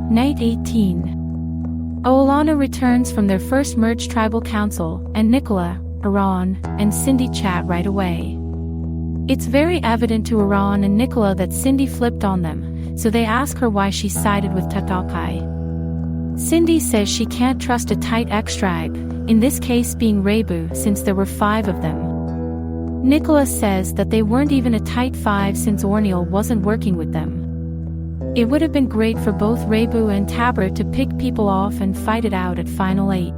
Night 18. Oolana returns from their first merged tribal council, and Nicola, Iran, and Cindy chat right away. It's very evident to Iran and Nicola that Cindy flipped on them, so they ask her why she sided with Tatakai. Cindy says she can't trust a tight X-tribe, in this case being Rebu, since there were 5 of them. Nicola says that they weren't even a tight 5 since Orniel wasn't working with them. It would have been great for both Rebu and Tabra to pick people off and fight it out at Final 8.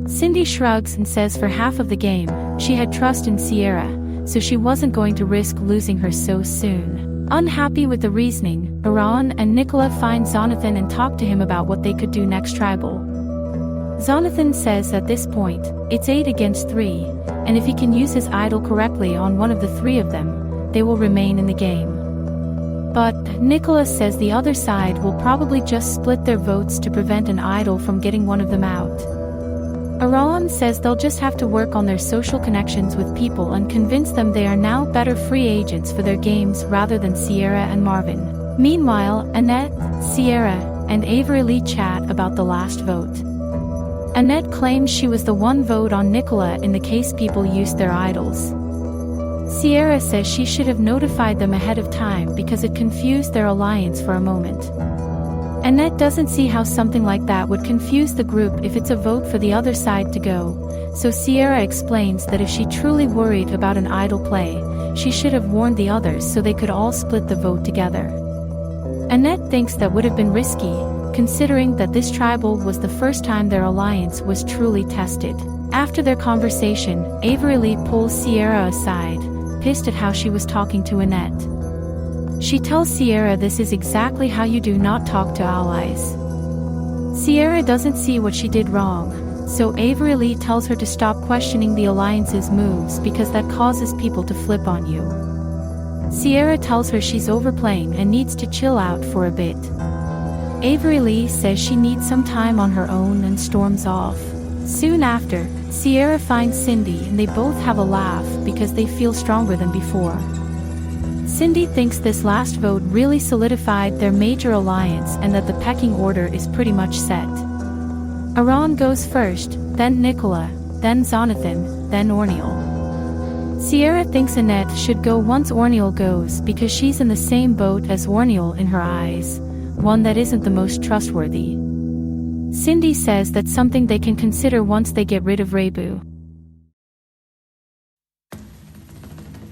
Cindy shrugs and says for half of the game, she had trust in Sierra, so she wasn't going to risk losing her so soon. Unhappy with the reasoning, Iran and Nicola find Zonathan and talk to him about what they could do next tribal. Zonathan says at this point, it's 8 against 3, and if he can use his idol correctly on one of the 3 of them, they will remain in the game. But, Nicola says the other side will probably just split their votes to prevent an idol from getting one of them out. Iran says they'll just have to work on their social connections with people and convince them they are now better free agents for their games rather than Sierra and Marvin. Meanwhile, Annette, Sierra, and Avery Lee chat about the last vote. Annette claims she was the one vote on Nicola in the case people used their idols. Sierra says she should have notified them ahead of time because it confused their alliance for a moment. Annette doesn't see how something like that would confuse the group if it's a vote for the other side to go, so Sierra explains that if she truly worried about an idol play, she should have warned the others so they could all split the vote together. Annette thinks that would have been risky, considering that this tribal was the first time their alliance was truly tested. After their conversation, Avery Lee pulls Sierra aside, pissed at how she was talking to Annette. She tells Sierra this is exactly how you do not talk to allies. Sierra doesn't see what she did wrong, so Avery Lee tells her to stop questioning the alliance's moves because that causes people to flip on you. Sierra tells her she's overplaying and needs to chill out for a bit. Avery Lee says she needs some time on her own and storms off. Soon after, Sierra finds Cindy and they both have a laugh because they feel stronger than before. Cindy thinks this last vote really solidified their major alliance and that the pecking order is pretty much set. Iran goes first, then Nicola, then Zonathan, then Orniel. Sierra thinks Annette should go once Orniel goes because she's in the same boat as Orniel in her eyes, one that isn't the most trustworthy. Cindy says that's something they can consider once they get rid of Rebu.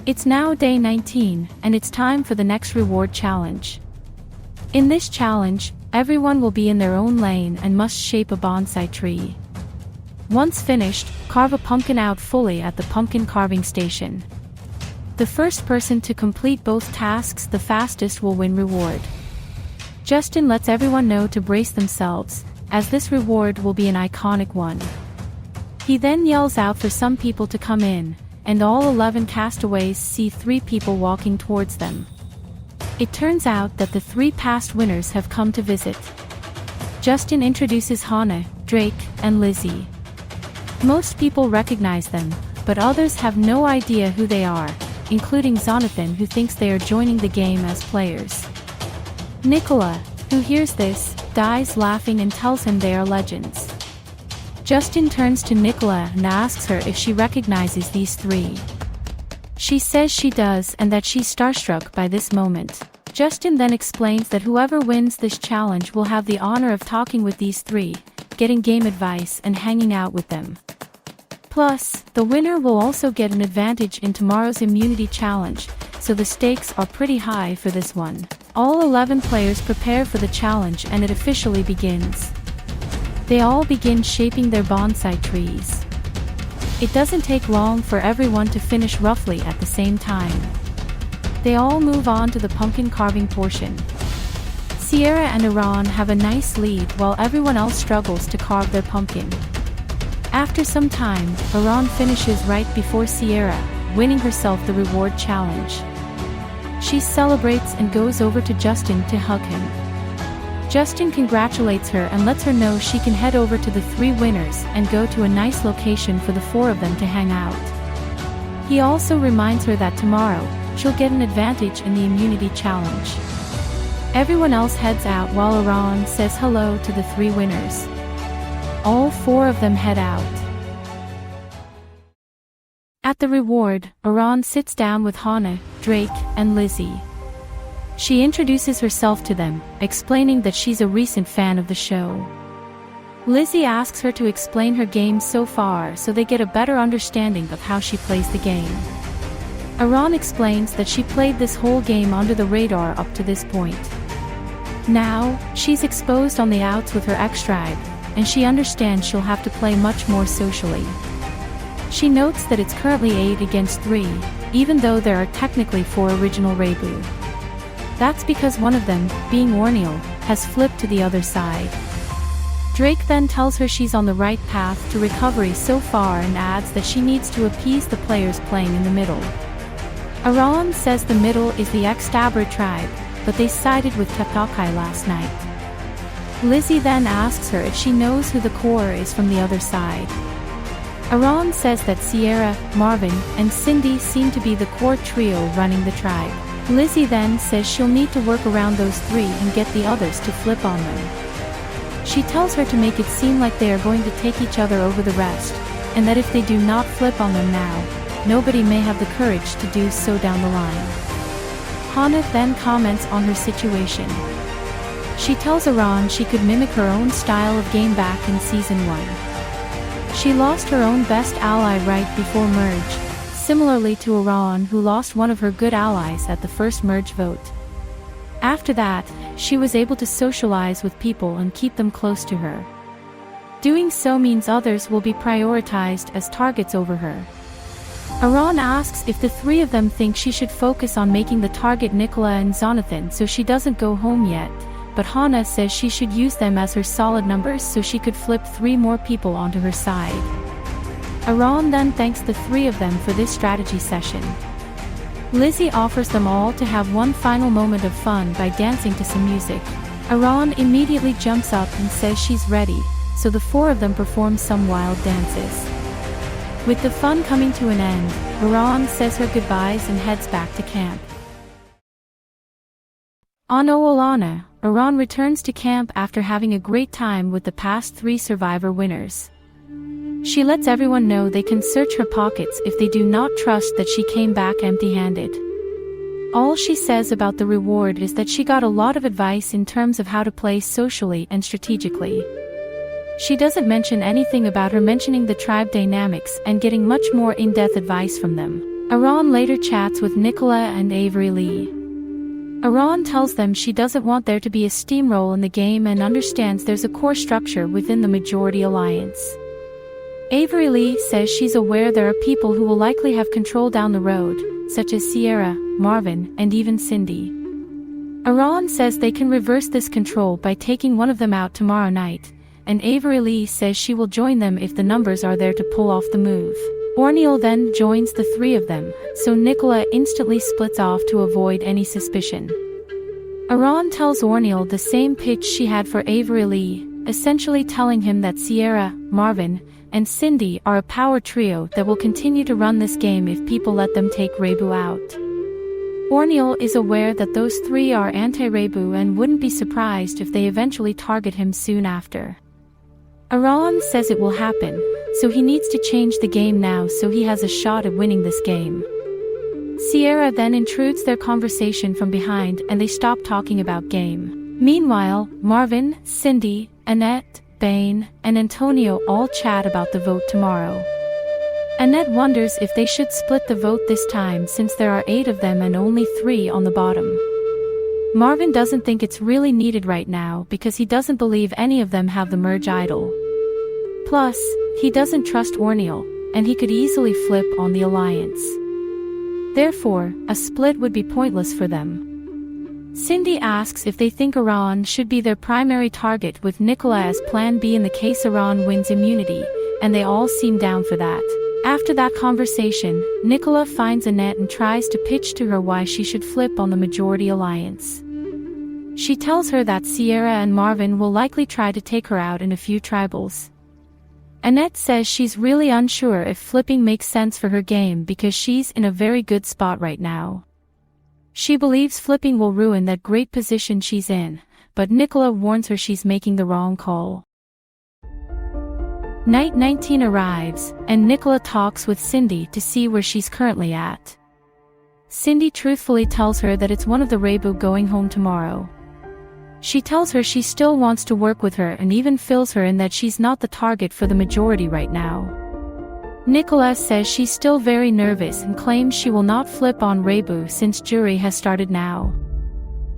It's now day 19, and it's time for the next reward challenge. In this challenge, everyone will be in their own lane and must shape a bonsai tree. Once finished, carve a pumpkin out fully at the pumpkin carving station. The first person to complete both tasks the fastest will win reward. Justin lets everyone know to brace themselves, as this reward will be an iconic one. He then yells out for some people to come in, and all 11 castaways see 3 people walking towards them. It turns out that the 3 past winners have come to visit. Justin introduces Hannah, Drake, and Lizzie. Most people recognize them, but others have no idea who they are, including Zonathan, who thinks they are joining the game as players. Nicola, who hears this, dies laughing and tells him they are legends. Justin turns to Nicola and asks her if she recognizes these 3. She says she does and that she's starstruck by this moment. Justin then explains that whoever wins this challenge will have the honor of talking with these 3, getting game advice and hanging out with them. Plus, the winner will also get an advantage in tomorrow's immunity challenge, so the stakes are pretty high for this one. All 11 players prepare for the challenge and it officially begins. They all begin shaping their bonsai trees. It doesn't take long for everyone to finish roughly at the same time. They all move on to the pumpkin carving portion. Sierra and Iran have a nice lead while everyone else struggles to carve their pumpkin. After some time, Iran finishes right before Sierra, winning herself the reward challenge. She celebrates and goes over to Justin to hug him. Justin congratulates her and lets her know she can head over to the 3 winners and go to a nice location for the 4 of them to hang out. He also reminds her that tomorrow, she'll get an advantage in the immunity challenge. Everyone else heads out while Iran says hello to the 3 winners. All 4 of them head out. At the reward, Iran sits down with Hannah, Drake, and Lizzie. She introduces herself to them, explaining that she's a recent fan of the show. Lizzie asks her to explain her game so far so they get a better understanding of how she plays the game. Iran explains that she played this whole game under the radar up to this point. Now, she's exposed on the outs with her ex-tribe, and she understands she'll have to play much more socially. She notes that it's currently 8 against 3, even though there are technically 4 original Rebu. That's because one of them, being Orneal, has flipped to the other side. Drake then tells her she's on the right path to recovery so far and adds that she needs to appease the players playing in the middle. Iran says the middle is the ex-Stabber tribe, but they sided with Teptakai last night. Lizzie then asks her if she knows who the core is from the other side. Iran says that Sierra, Marvin, and Cindy seem to be the core trio running the tribe. Lizzie then says she'll need to work around those 3 and get the others to flip on them. She tells her to make it seem like they are going to take each other over the rest, and that if they do not flip on them now, nobody may have the courage to do so down the line. Hannah then comments on her situation. She tells Iran she could mimic her own style of game back in Season 1. She lost her own best ally right before merge, similarly to Iran, who lost one of her good allies at the first merge vote. After that, she was able to socialize with people and keep them close to her. Doing so means others will be prioritized as targets over her. Iran asks if the 3 of them think she should focus on making the target Nicola and Jonathan so she doesn't go home yet, but Hannah says she should use them as her solid numbers so she could flip 3 more people onto her side. Iran then thanks the 3 of them for this strategy session. Lizzie offers them all to have one final moment of fun by dancing to some music. Iran immediately jumps up and says she's ready, so the 4 of them perform some wild dances. With the fun coming to an end, Iran says her goodbyes and heads back to camp. On Oolana, Iran returns to camp after having a great time with the past 3 Survivor winners. She lets everyone know they can search her pockets if they do not trust that she came back empty-handed. All she says about the reward is that she got a lot of advice in terms of how to play socially and strategically. She doesn't mention anything about her mentioning the tribe dynamics and getting much more in-depth advice from them. Iran later chats with Nicola and Avery Lee. Iran tells them she doesn't want there to be a steamroll in the game and understands there's a core structure within the majority alliance. Avery Lee says she's aware there are people who will likely have control down the road, such as Sierra, Marvin, and even Cindy. Iran says they can reverse this control by taking one of them out tomorrow night, and Avery Lee says she will join them if the numbers are there to pull off the move. Orneal then joins the 3 of them, so Nicola instantly splits off to avoid any suspicion. Iran tells Orneal the same pitch she had for Avery Lee, essentially telling him that Sierra, Marvin, and Cindy are a power trio that will continue to run this game if people let them take Rebu out. Orneal is aware that those 3 are anti-Rebu and wouldn't be surprised if they eventually target him soon after. Iran says it will happen, so he needs to change the game now so he has a shot at winning this game. Sierra then intrudes their conversation from behind and they stop talking about game. Meanwhile, Marvin, Cindy, Annette, Bane, and Antonio all chat about the vote tomorrow. Annette wonders if they should split the vote this time since there are 8 of them and only 3 on the bottom. Marvin doesn't think it's really needed right now because he doesn't believe any of them have the merge idol. Plus, he doesn't trust Orneal, and he could easily flip on the alliance. Therefore, a split would be pointless for them. Cindy asks if they think Iran should be their primary target with Nicola as plan B in the case Iran wins immunity, and they all seem down for that. After that conversation, Nicola finds Annette and tries to pitch to her why she should flip on the majority alliance. She tells her that Sierra and Marvin will likely try to take her out in a few tribals. Annette says she's really unsure if flipping makes sense for her game because she's in a very good spot right now. She believes flipping will ruin that great position she's in, but Nicola warns her she's making the wrong call. Night 19 arrives, and Nicola talks with Cindy to see where she's currently at. Cindy truthfully tells her that it's one of the Reibu going home tomorrow. She tells her she still wants to work with her and even fills her in that she's not the target for the majority right now. Nicola says she's still very nervous and claims she will not flip on Reibu since jury has started now.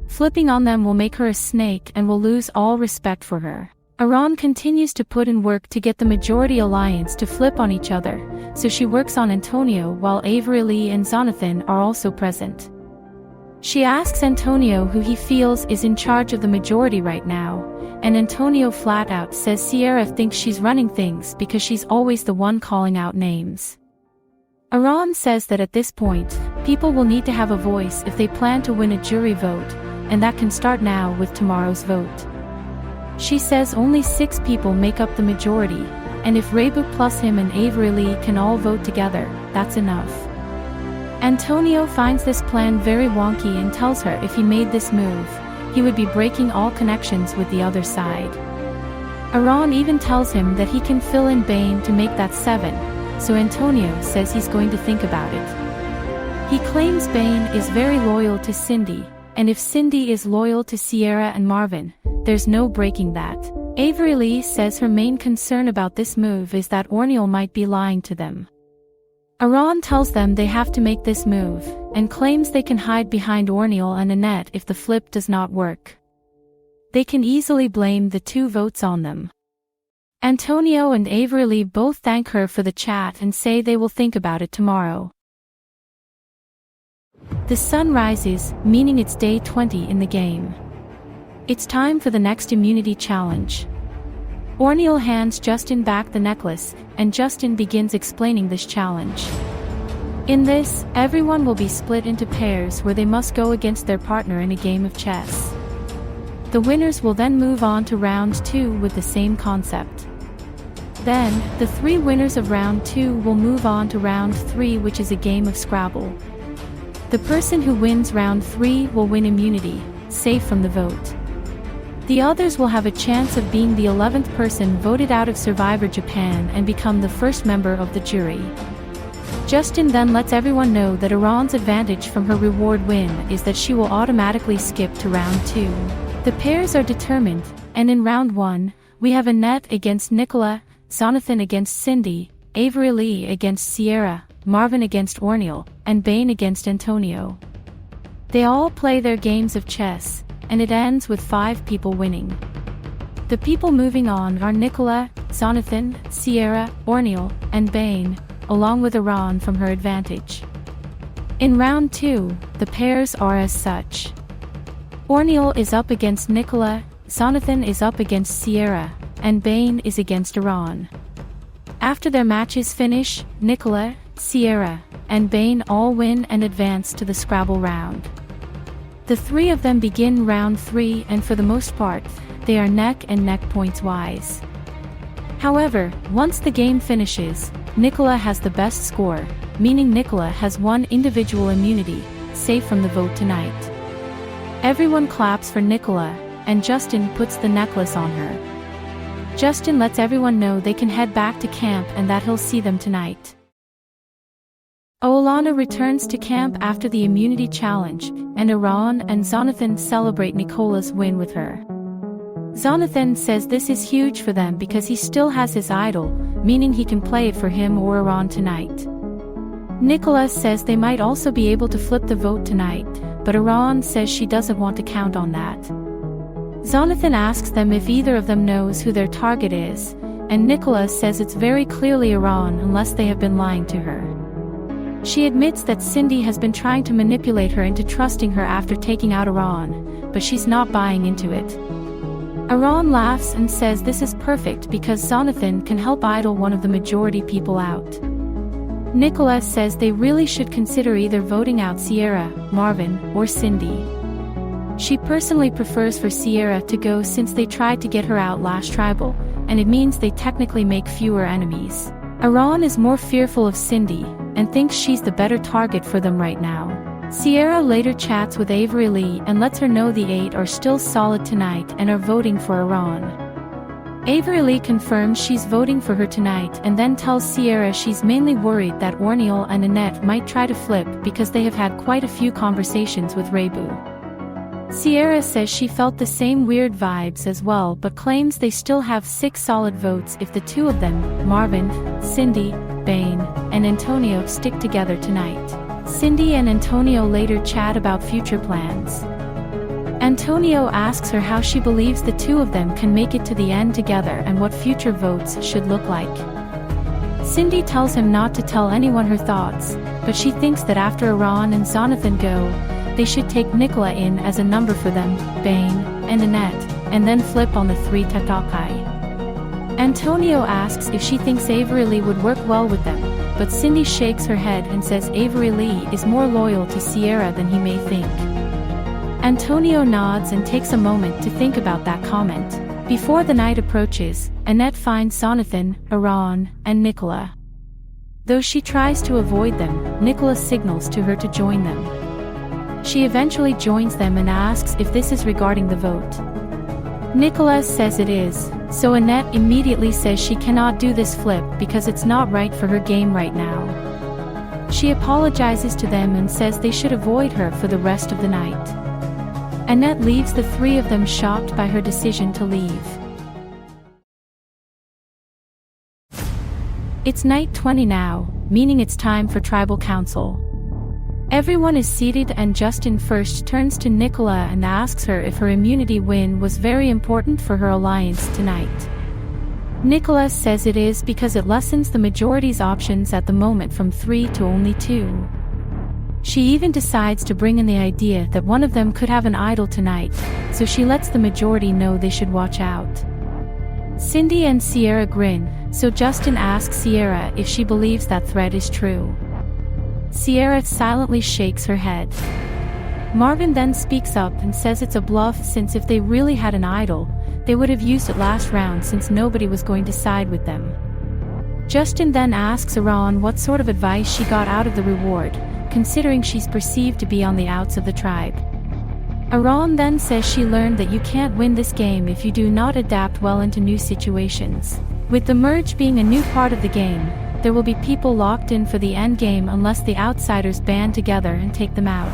Flipping on them will make her a snake and will lose all respect for her. Iran continues to put in work to get the majority alliance to flip on each other, so she works on Antonio while Avery Lee and Jonathan are also present. She asks Antonio who he feels is in charge of the majority right now, and Antonio flat out says Sierra thinks she's running things because she's always the one calling out names. Iran says that at this point, people will need to have a voice if they plan to win a jury vote, and that can start now with tomorrow's vote. She says only 6 people make up the majority, and if Reibu plus him and Avery Lee can all vote together, that's enough. Antonio finds this plan very wonky and tells her if he made this move, he would be breaking all connections with the other side. Iran even tells him that he can fill in Bane to make that 7, so Antonio says he's going to think about it. He claims Bane is very loyal to Cindy, and if Cindy is loyal to Sierra and Marvin, there's no breaking that. Avery Lee says her main concern about this move is that Orneal might be lying to them. Iran tells them they have to make this move, and claims they can hide behind Orneal and Annette if the flip does not work. They can easily blame the 2 votes on them. Antonio and Avery Lee both thank her for the chat and say they will think about it tomorrow. The sun rises, meaning it's day 20 in the game. It's time for the next immunity challenge. Orneal hands Justin back the necklace, and Justin begins explaining this challenge. In this, everyone will be split into pairs where they must go against their partner in a game of chess. The winners will then move on to round 2 with the same concept. Then, the 3 winners of round 2 will move on to round 3, which is a game of Scrabble. The person who wins round 3 will win immunity, safe from the vote. The others will have a chance of being the 11th person voted out of Survivor Japan and become the first member of the jury. Justin then lets everyone know that Iran's advantage from her reward win is that she will automatically skip to round 2. The pairs are determined, and in round 1, we have Annette against Nicola, Jonathan against Cindy, Avery Lee against Sierra, Marvin against Orneal, and Bane against Antonio. They all play their games of chess, and it ends with 5 people winning. The people moving on are Nicola, Jonathan, Sierra, Orneal, and Bane, along with Iran from her advantage. In round 2, the pairs are as such. Orneal is up against Nicola, Jonathan is up against Sierra, and Bane is against Iran. After their matches finish, Nicola, Sierra, and Bane all win and advance to the Scrabble round. The 3 of them begin round 3, and for the most part, they are neck and neck points wise. However, once the game finishes, Nicola has the best score, meaning Nicola has won individual immunity, safe from the vote tonight. Everyone claps for Nicola, and Justin puts the necklace on her. Justin lets everyone know they can head back to camp and that he'll see them tonight. Oolana returns to camp after the immunity challenge, and Iran and Jonathan celebrate Nicola's win with her. Jonathan says this is huge for them because he still has his idol, meaning he can play it for him or Iran tonight. Nicola says they might also be able to flip the vote tonight, but Iran says she doesn't want to count on that. Jonathan asks them if either of them knows who their target is, and Nicola says it's very clearly Iran unless they have been lying to her. She admits that Cindy has been trying to manipulate her into trusting her after taking out Iran, but she's not buying into it. Iran laughs and says this is perfect because Jonathan can help idle one of the majority people out. Nicola says they really should consider either voting out Sierra, Marvin, or Cindy. She personally prefers for Sierra to go since they tried to get her out last tribal, and it means they technically make fewer enemies. Iran is more fearful of Cindy, and thinks she's the better target for them right now. Sierra later chats with Avery Lee and lets her know the 8 are still solid tonight and are voting for Iran. Avery Lee confirms she's voting for her tonight and then tells Sierra she's mainly worried that Orneal and Annette might try to flip because they have had quite a few conversations with Rebu. Sierra says she felt the same weird vibes as well but claims they still have 6 solid votes if the two of them, Marvin, Cindy, Bane, and Antonio stick together tonight. Cindy and Antonio later chat about future plans. Antonio asks her how she believes the two of them can make it to the end together and what future votes should look like. Cindy tells him not to tell anyone her thoughts, but she thinks that after Iran and Jonathan go, they should take Nicola in as a number for them, Bane, and Annette, and then flip on the 3 Tatakai. Antonio asks if she thinks Avery Lee would work well with them, but Cindy shakes her head and says Avery Lee is more loyal to Sierra than he may think. Antonio nods and takes a moment to think about that comment. Before the night approaches, Annette finds Jonathan, Iran, and Nicola. Though she tries to avoid them, Nicola signals to her to join them. She eventually joins them and asks if this is regarding the vote. Nicola says it is, so Annette immediately says she cannot do this flip because it's not right for her game right now. She apologizes to them and says they should avoid her for the rest of the night. Annette leaves the 3 of them shocked by her decision to leave. It's night 20 now, meaning it's time for tribal council. Everyone is seated and Justin first turns to Nicola and asks her if her immunity win was very important for her alliance tonight. Nicola says it is because it lessens the majority's options at the moment from 3 to only 2. She even decides to bring in the idea that one of them could have an idol tonight, so she lets the majority know they should watch out. Cindy and Sierra grin, so Justin asks Sierra if she believes that threat is true. Sierra silently shakes her head. Marvin then speaks up and says it's a bluff since if they really had an idol, they would have used it last round since nobody was going to side with them. Justin then asks Iran what sort of advice she got out of the reward, considering she's perceived to be on the outs of the tribe. Iran then says she learned that you can't win this game if you do not adapt well into new situations. With the merge being a new part of the game, there will be people locked in for the end game unless the outsiders band together and take them out.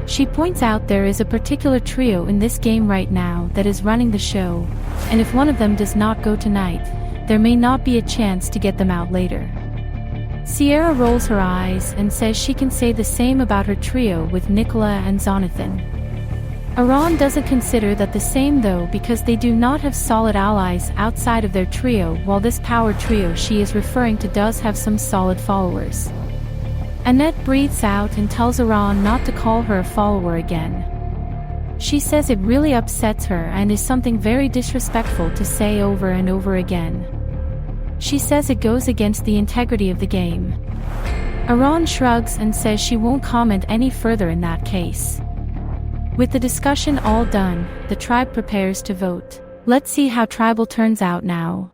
She points out there is a particular trio in this game right now that is running the show, and if one of them does not go tonight, there may not be a chance to get them out later. Sierra rolls her eyes and says she can say the same about her trio with Nicola and Jonathan. Iran doesn't consider that the same though because they do not have solid allies outside of their trio, while this power trio she is referring to does have some solid followers. Annette breathes out and tells Iran not to call her a follower again. She says it really upsets her and is something very disrespectful to say over and over again. She says it goes against the integrity of the game. Iran shrugs and says she won't comment any further in that case. With the discussion all done, the tribe prepares to vote. Let's see how tribal turns out now.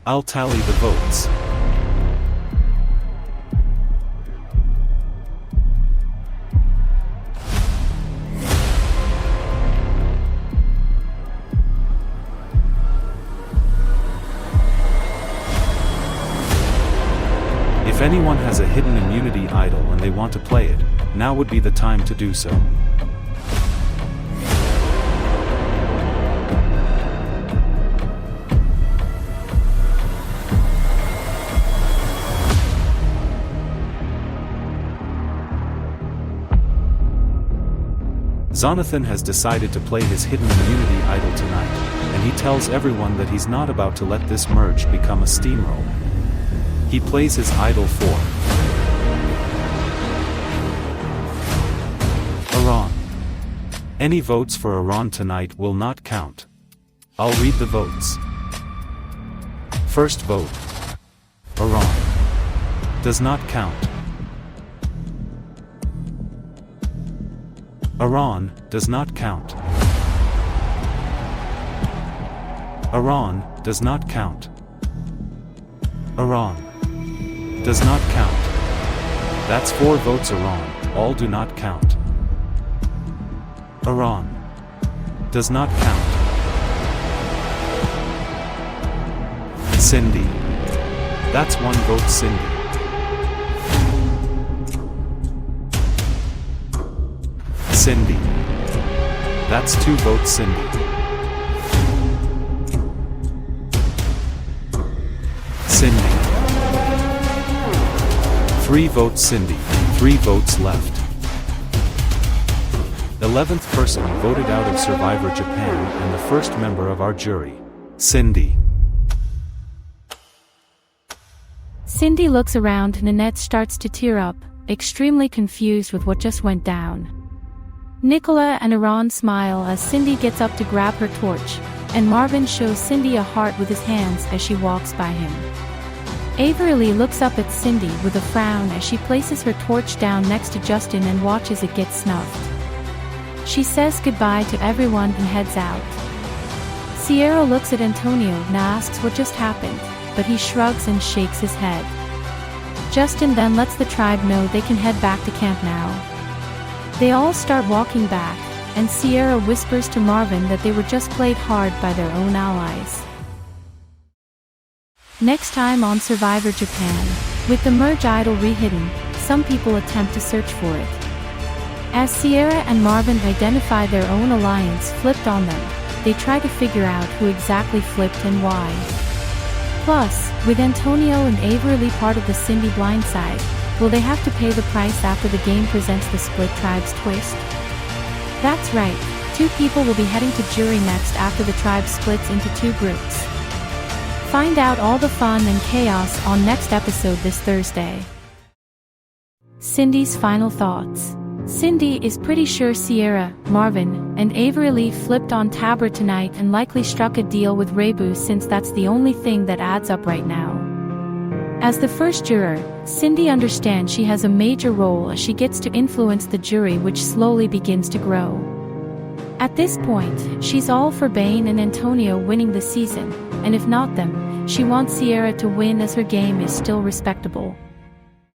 I'll tally the votes. If anyone has a hidden immunity idol and they want to play it, now would be the time to do so. Jonathan has decided to play his hidden immunity idol tonight, and he tells everyone that he's not about to let this merge become a steamroll. He plays his idol for Iran. Any votes for Iran tonight will not count. I'll read the votes. First vote. Iran. Does not count. Iran does not count. Iran does not count. Iran does not count. That's 4 votes. Iran, all do not count. Iran does not count. Cindy. That's 1 vote. Cindy. Cindy. That's 2 votes. Cindy. Cindy. 3 votes. Cindy. 3 votes left. 11th person voted out of Survivor Japan and the first member of our jury. Cindy. Cindy looks around. Nanette starts to tear up, extremely confused with what just went down. Nicola and Iran smile as Cindy gets up to grab her torch, and Marvin shows Cindy a heart with his hands as she walks by him. Avery looks up at Cindy with a frown as she places her torch down next to Justin and watches it get snuffed. She says goodbye to everyone and heads out. Sierra looks at Antonio and asks what just happened, but he shrugs and shakes his head. Justin then lets the tribe know they can head back to camp now. They all start walking back, and Sierra whispers to Marvin that they were just played hard by their own allies. Next time on Survivor Japan, with the merge idol rehidden, some people attempt to search for it. As Sierra and Marvin identify their own alliance flipped on them, they try to figure out who exactly flipped and why. Plus, with Antonio and Avery part of the Cindy blindside, will they have to pay the price after the game presents the split tribes twist? That's right, 2 people will be heading to jury next after the tribe splits into 2 groups. Find out all the fun and chaos on next episode this Thursday. Cindy's final thoughts. Cindy is pretty sure Sierra, Marvin, and Avery flipped on Tabra tonight and likely struck a deal with Rebu since that's the only thing that adds up right now. As the first juror, Cindy understands she has a major role as she gets to influence the jury, which slowly begins to grow. At this point, she's all for Bane and Antonio winning the season, and if not them, she wants Sierra to win as her game is still respectable.